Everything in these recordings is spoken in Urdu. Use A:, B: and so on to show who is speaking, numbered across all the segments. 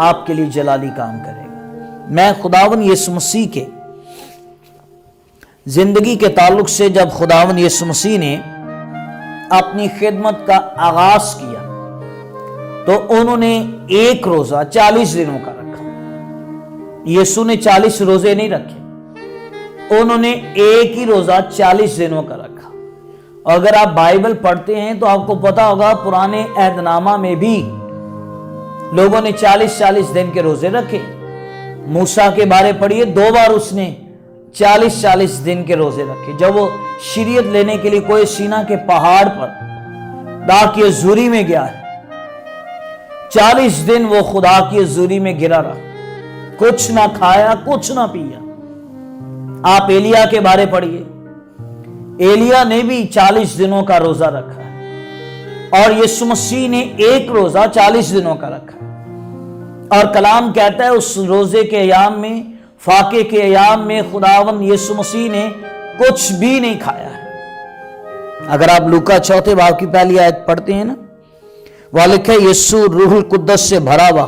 A: آپ کے لیے جلالی کام کرے گا۔ میں خداوند یسوع مسیح کے زندگی کے تعلق سے جب خداوند یسوع مسیح نے اپنی خدمت کا آغاز کیا تو انہوں نے ایک روزہ 40 دنوں کا رکھا۔ یسوع نے 40 روزے نہیں رکھے، انہوں نے ایک ہی روزہ 40 دنوں کا رکھا۔ اور اگر آپ بائبل پڑھتے ہیں تو آپ کو پتا ہوگا پرانے عہد نامہ میں بھی لوگوں نے 40 دن کے روزے رکھے۔ موسیٰ کے بارے پڑھیے، 2 بار اس نے 40 دن کے روزے رکھے۔ جب وہ شریعت لینے کے لیے کوہ سینا کے پہاڑ پر خدا کی حضوری میں گیا ہے، 40 دن وہ خدا کی حضوری میں گرا رہا، کچھ نہ کھایا کچھ نہ پیا۔ آپ ایلیا کے بارے پڑھیے، ایلیا نے بھی 40 دنوں کا روزہ رکھا ہے، اور یسوع مسیح نے ایک روزہ 40 دنوں کا رکھا ہے۔ اور کلام کہتا ہے اس روزے کے ایام میں، فاقے کے ایام میں خداوند یسوع مسیح نے کچھ بھی نہیں کھایا ہے۔ اگر آپ لوکا 4 باب کی پہلی آیت پڑھتے ہیں نا، وہاں لکھا ہے یسوع روح القدس سے بھرا ہوا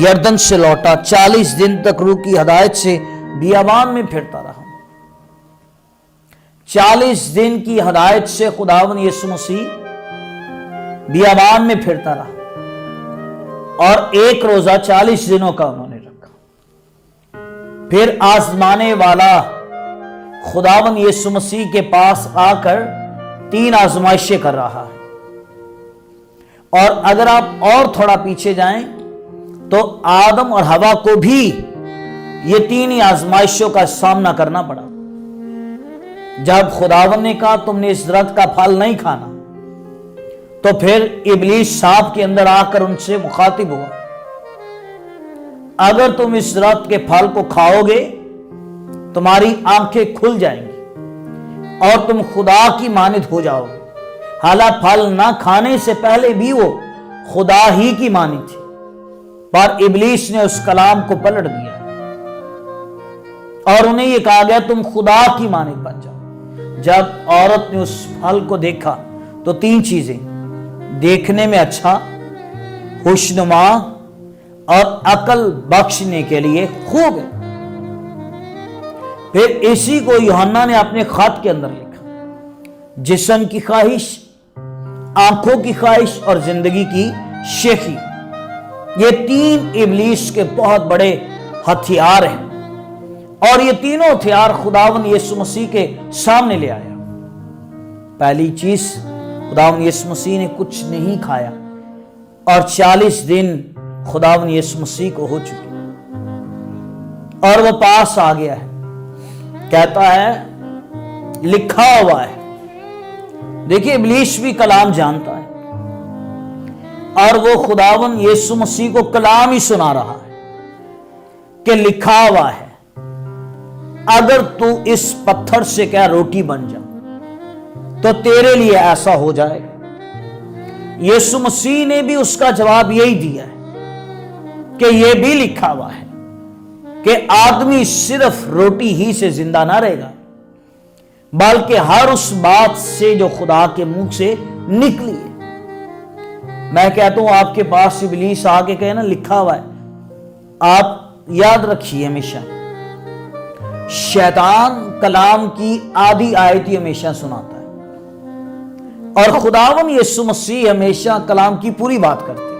A: یردن سے لوٹا، 40 دن تک روح کی ہدایت سے بیابان میں پھرتا رہا۔ 40 دن کی ہدایت سے خداوند یسوع مسیح بیابان میں پھرتا رہا، اور ایک روزہ 40 دنوں کا انہوں نے رکھا۔ پھر آزمانے والا خداوند یسوع مسیح کے پاس آ کر 3 آزمائشیں کر رہا ہے۔ اور اگر آپ اور تھوڑا پیچھے جائیں تو آدم اور حوا کو بھی یہ 3 ہی آزمائشوں کا سامنا کرنا پڑا۔ جب خداوند نے کہا تم نے اس درخت کا پھل نہیں کھانا، تو پھر ابلیس سانپ کے اندر آ کر ان سے مخاطب ہوا، اگر تم اس درخت کے پھل کو کھاؤ گے تمہاری آنکھیں کھل جائیں گی اور تم خدا کی مانند ہو جاؤ گے۔ حالانکہ پھل نہ کھانے سے پہلے بھی وہ خدا ہی کی مانند تھی، پر ابلیس نے اس کلام کو پلٹ دیا اور انہیں یہ کہا گیا تم خدا کی مانند بن جاؤ۔ جب عورت نے اس پھل کو دیکھا تو 3 چیزیں، دیکھنے میں اچھا، خوشنما اور عقل بخشنے کے لیے خوب ہے۔ پھر اسی کو یوحنا نے اپنے خط کے اندر لکھا، جسم کی خواہش، آنکھوں کی خواہش اور زندگی کی شیخی، یہ 3 ابلیس کے بہت بڑے ہتھیار ہیں، اور یہ تینوں ہتھیار خداوند یسوع مسیح کے سامنے لے آیا۔ پہلی چیز، خداوند یسوع مسیح نے کچھ نہیں کھایا، اور 40 دن خداوند یسوع مسیح کو ہو چکے، اور وہ پاس آ گیا ہے، کہتا ہے لکھا ہوا ہے۔ دیکھیے ابلیس بھی کلام جانتا ہے، اور وہ خداوند یسوع مسیح کو کلام ہی سنا رہا ہے کہ لکھا ہوا ہے اگر تو اس پتھر سے کیا روٹی بن جا تو تیرے لیے ایسا ہو جائے گا۔ یسوع مسیح نے بھی اس کا جواب یہی دیا ہے کہ یہ بھی لکھا ہوا ہے کہ آدمی صرف روٹی ہی سے زندہ نہ رہے گا، بلکہ ہر اس بات سے جو خدا کے منہ سے نکلی ہے۔ میں کہتا ہوں آپ کے پاس ابلیس آ کے کہے نا لکھا ہوا ہے، آپ یاد رکھیے ہمیشہ شیطان کلام کی آدھی آیت ہی ہمیشہ سناتا ہے، اور خداوند یسوع مسیح ہمیشہ کلام کی پوری بات کرتے ہیں۔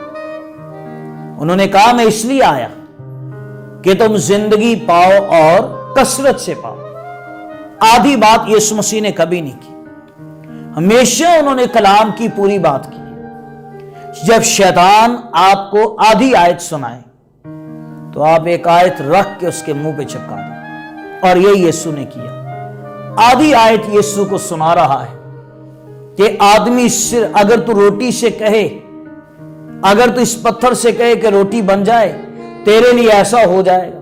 A: انہوں نے کہا میں اس لیے آیا کہ تم زندگی پاؤ اور کثرت سے پاؤ۔ آدھی بات یسوع مسیح نے کبھی نہیں کی، ہمیشہ انہوں نے کلام کی پوری بات کی۔ جب شیطان آپ کو آدھی آیت سنائے تو آپ ایک آیت رکھ کے اس کے منہ پہ چپکا دیں، اور یہ یسوع نے کیا۔ آدھی آیت یسوع کو سنا رہا ہے کہ آدمی اگر تو روٹی سے کہے، اگر تو اس پتھر سے کہے کہ روٹی بن جائے تیرے لیے ایسا ہو جائے گا،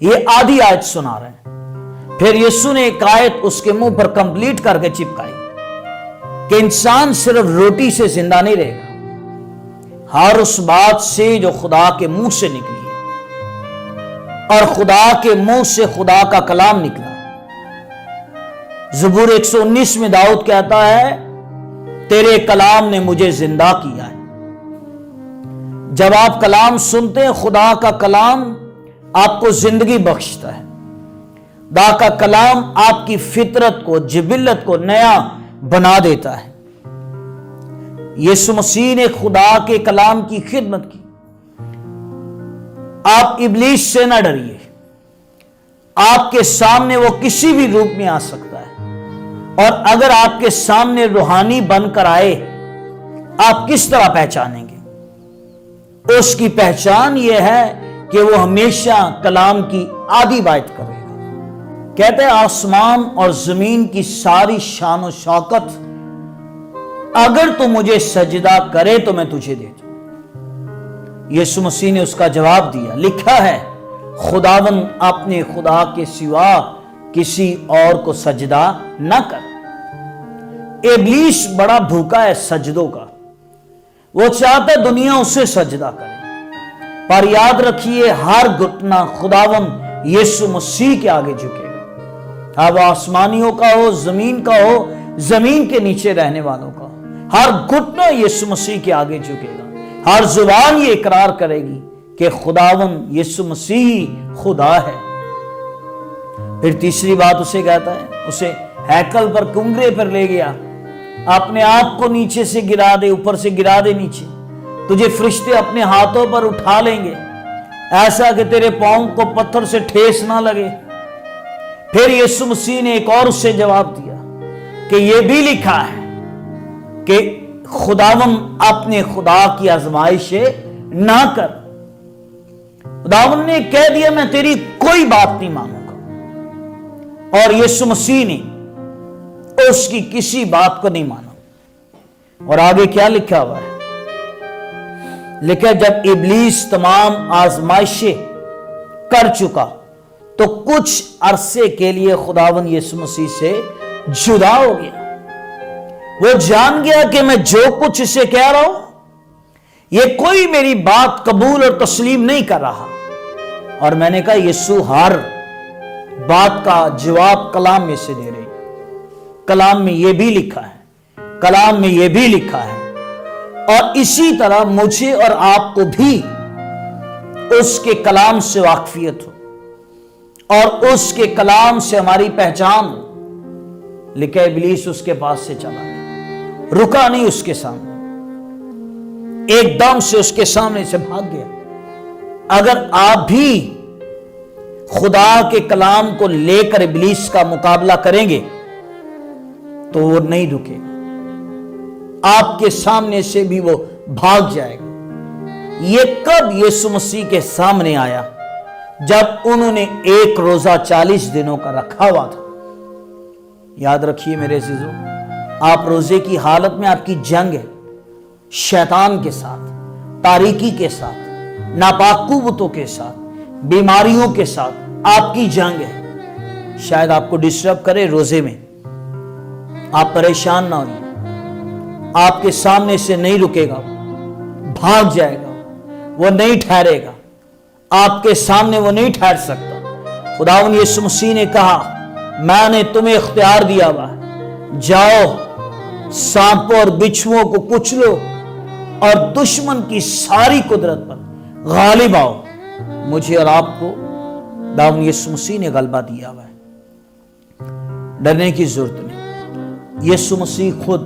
A: یہ آدھی آیت سنا رہے ہیں۔ پھر یسوع نے ایک آیت اس کے منہ پر کمپلیٹ کر کے چپکائی کہ انسان صرف روٹی سے زندہ نہیں رہے گا، ہر اس بات سے جو خدا کے منہ سے نکلی ہے، اور خدا کے منہ سے خدا کا کلام نکلا۔ زبور 119 میں داؤد کہتا ہے تیرے کلام نے مجھے زندہ کیا ہے۔ جب آپ کلام سنتے ہیں، خدا کا کلام آپ کو زندگی بخشتا ہے، خدا کا کلام آپ کی فطرت کو، جبلت کو نیا بنا دیتا ہے۔ یسوع مسیح نے خدا کے کلام کی خدمت کی۔ آپ ابلیس سے نہ ڈریے، آپ کے سامنے وہ کسی بھی روپ میں آ سکتا ہے، اور اگر آپ کے سامنے روحانی بن کر آئے، آپ کس طرح پہچانیں گے؟ اس کی پہچان یہ ہے کہ وہ ہمیشہ کلام کی آدھی بات کرے گا۔ کہتے ہیں آسمان اور زمین کی ساری شان و شوکت اگر تو مجھے سجدہ کرے تو میں تجھے دے دوں۔ یسوع مسیح نے اس کا جواب دیا، لکھا ہے خداوند اپنے خدا کے سوا کسی اور کو سجدہ نہ کر۔ ابلیس بڑا بھوکا ہے سجدوں کا، وہ چاہتا ہے دنیا اسے سجدہ کرے، پر یاد رکھیے ہر گھٹنا خداوند یسوع مسیح کے آگے جھکے گا، ہاں وہ آسمانیوں کا ہو، زمین کا ہو، زمین کے نیچے رہنے والوں کا، ہر گھٹنا یسوع مسیح کے آگے جھکے گا، ہر زبان یہ اقرار کرے گی کہ خداوند یسوع مسیح خدا ہے۔ پھر تیسری بات اسے کہتا ہے، اسے ہیکل پر کنگرے پر لے گیا، اپنے آپ کو نیچے سے گرا دے، اوپر سے گرا دے نیچے، تجھے فرشتے اپنے ہاتھوں پر اٹھا لیں گے ایسا کہ تیرے پاؤں کو پتھر سے ٹھیس نہ لگے۔ پھر یسوع مسیح نے ایک اور اسے جواب دیا کہ یہ بھی لکھا ہے کہ خداوند اپنے خدا کی آزمائش نہ کر۔ خداوند نے کہہ دیا میں تیری کوئی بات نہیں مانوں گا، اور یسوع مسیح نے اس کی کسی بات کو نہیں مانا۔ اور آگے کیا لکھا ہوا ہے؟ لکھا جب ابلیس تمام آزمائشیں کر چکا تو کچھ عرصے کے لیے خداوند یسوع مسیح سے جدا ہو گیا۔ وہ جان گیا کہ میں جو کچھ اسے کہہ رہا ہوں یہ کوئی میری بات قبول اور تسلیم نہیں کر رہا، اور میں نے کہا یسوع ہر بات کا جواب کلام میں سے دے رہے، کلام میں یہ بھی لکھا ہے، کلام میں یہ بھی لکھا ہے، اور اسی طرح مجھے اور آپ کو بھی اس کے کلام سے واقفیت ہو اور اس کے کلام سے ہماری پہچان ہو۔ لکھا ابلیس اس کے پاس سے چلا گیا، رکا نہیں اس کے سامنے، ایک دم سے اس کے سامنے سے بھاگ گیا۔ اگر آپ بھی خدا کے کلام کو لے کر ابلیس کا مقابلہ کریں گے تو وہ نہیں رکے گا، آپ کے سامنے سے بھی وہ بھاگ جائے گا۔ یہ کب یسوع مسیح کے سامنے آیا؟ جب انہوں نے ایک روزہ 40 دنوں کا رکھا ہوا تھا۔ یاد رکھیے میرے عزیزو، آپ روزے کی حالت میں آپ کی جنگ ہے شیطان کے ساتھ، تاریکی کے ساتھ، ناپاک قوتوں کے ساتھ، بیماریوں کے ساتھ آپ کی جنگ ہے۔ شاید آپ کو ڈسٹرب کرے روزے میں، آپ پریشان نہ ہوئے، آپ کے سامنے سے نہیں رکے گا، بھاگ جائے گا، وہ نہیں ٹھہرے گا، آپ کے سامنے وہ نہیں ٹھہر سکتا۔ خداوند یسوع مسیح نے کہا میں نے تمہیں اختیار دیا ہوا ہے، جاؤ سانپوں اور بچھوؤں کو کچلو اور دشمن کی ساری قدرت پر غالب آؤ۔ مجھے اور آپ کو خداوند یسوع مسیح نے غلبہ دیا ہوا ہے، ڈرنے کی ضرورت نہیں۔ یسوع مسیح خود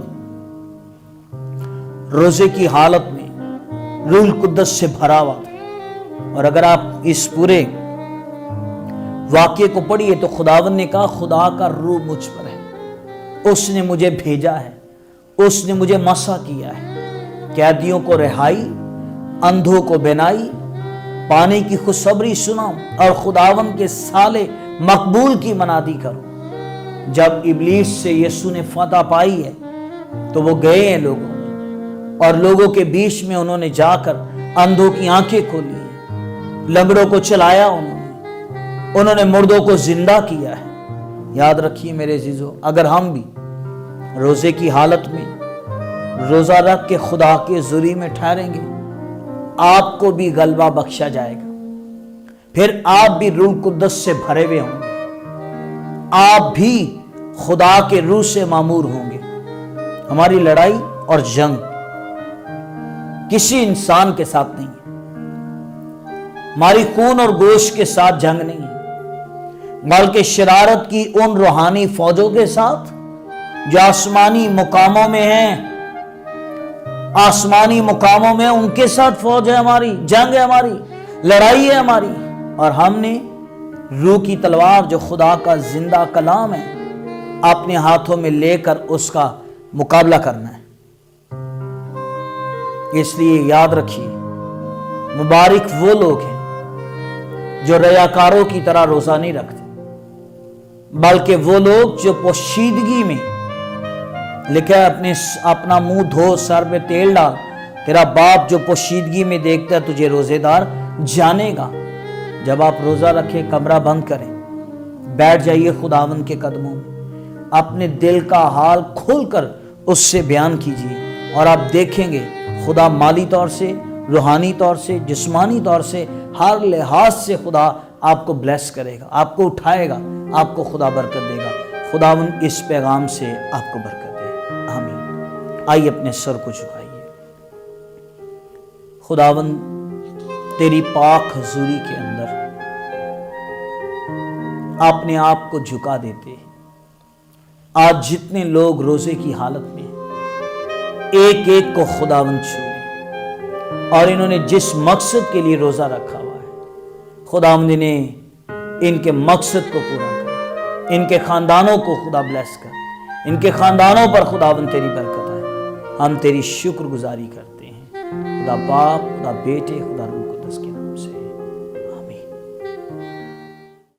A: روزے کی حالت میں روح القدس سے بھرا ہوا تھا، اور اگر آپ اس پورے واقعے کو پڑھیے تو خداوند نے کہا خدا کا روح مجھ پر ہے، اس نے مجھے بھیجا ہے، اس نے مجھے مسح کیا ہے، قیدیوں کو رہائی، اندھوں کو بینائی پانے کی خوشخبری سناؤں، اور خداوند کے سالے مقبول کی منادی کروں۔ جب ابلیس سے یسوع نے فتح پائی ہے تو وہ گئے ہیں لوگوں میں، اور لوگوں کے بیچ میں انہوں نے جا کر اندھوں کی آنکھیں کھولی ہیں، لنگڑوں کو چلایا، انہوں نے مردوں کو زندہ کیا ہے۔ یاد رکھیے میرے عزیزو، اگر ہم بھی روزے کی حالت میں روزہ رکھ کے خدا کے ذریعے میں ٹھہریں گے، آپ کو بھی غلبہ بخشا جائے گا، پھر آپ بھی روح القدس سے بھرے ہوئے ہوں گے، آپ بھی خدا کے روح سے معمور ہوں گے۔ ہماری لڑائی اور جنگ کسی انسان کے ساتھ نہیں ہے، ہماری خون اور گوشت کے ساتھ جنگ نہیں ہے، بلکہ شرارت کی ان روحانی فوجوں کے ساتھ جو آسمانی مقاموں میں ہیں، آسمانی مقاموں میں ان کے ساتھ فوج ہے ہماری، جنگ ہے ہماری، لڑائی ہے ہماری، اور ہم نے روح کی تلوار جو خدا کا زندہ کلام ہے اپنے ہاتھوں میں لے کر اس کا مقابلہ کرنا ہے۔ اس لیے یاد رکھیے، مبارک وہ لوگ ہیں جو ریاکاروں کی طرح روزہ نہیں رکھتے، بلکہ وہ لوگ جو پوشیدگی میں، لکھا ہے اپنا منہ دھو، سر پہ تیل ڈال، تیرا باپ جو پوشیدگی میں دیکھتا ہے تجھے روزے دار جانے گا۔ جب آپ روزہ رکھیں، کمرہ بند کریں، بیٹھ جائیے خداوند کے قدموں میں، اپنے دل کا حال کھول کر اس سے بیان کیجیے، اور آپ دیکھیں گے خدا مالی طور سے، روحانی طور سے، جسمانی طور سے، ہر لحاظ سے خدا آپ کو بلیس کرے گا، آپ کو اٹھائے گا، آپ کو خدا برکت دے گا۔ خداوند اس پیغام سے آپ کو برکت دے، آمین۔ آئیے اپنے سر کو جھکائیے۔ خداوند تیری پاک حضوری کے اندر اپنے آپ کو جھکا دیتے ہیں۔ آج جتنے لوگ روزے کی حالت میں ہیں، ایک ایک کو خداوند چھوئے، اور انہوں نے جس مقصد کے لیے روزہ رکھا ہوا ہے، خداوند انہیں ان کے مقصد کو پورا کر، ان کے خاندانوں کو خدا بلیس کر، ان کے خاندانوں پر خداوند تیری برکت ہے۔ ہم تیری شکر گزاری کرتے ہیں، خدا باپ، خدا بیٹے، خدا روح۔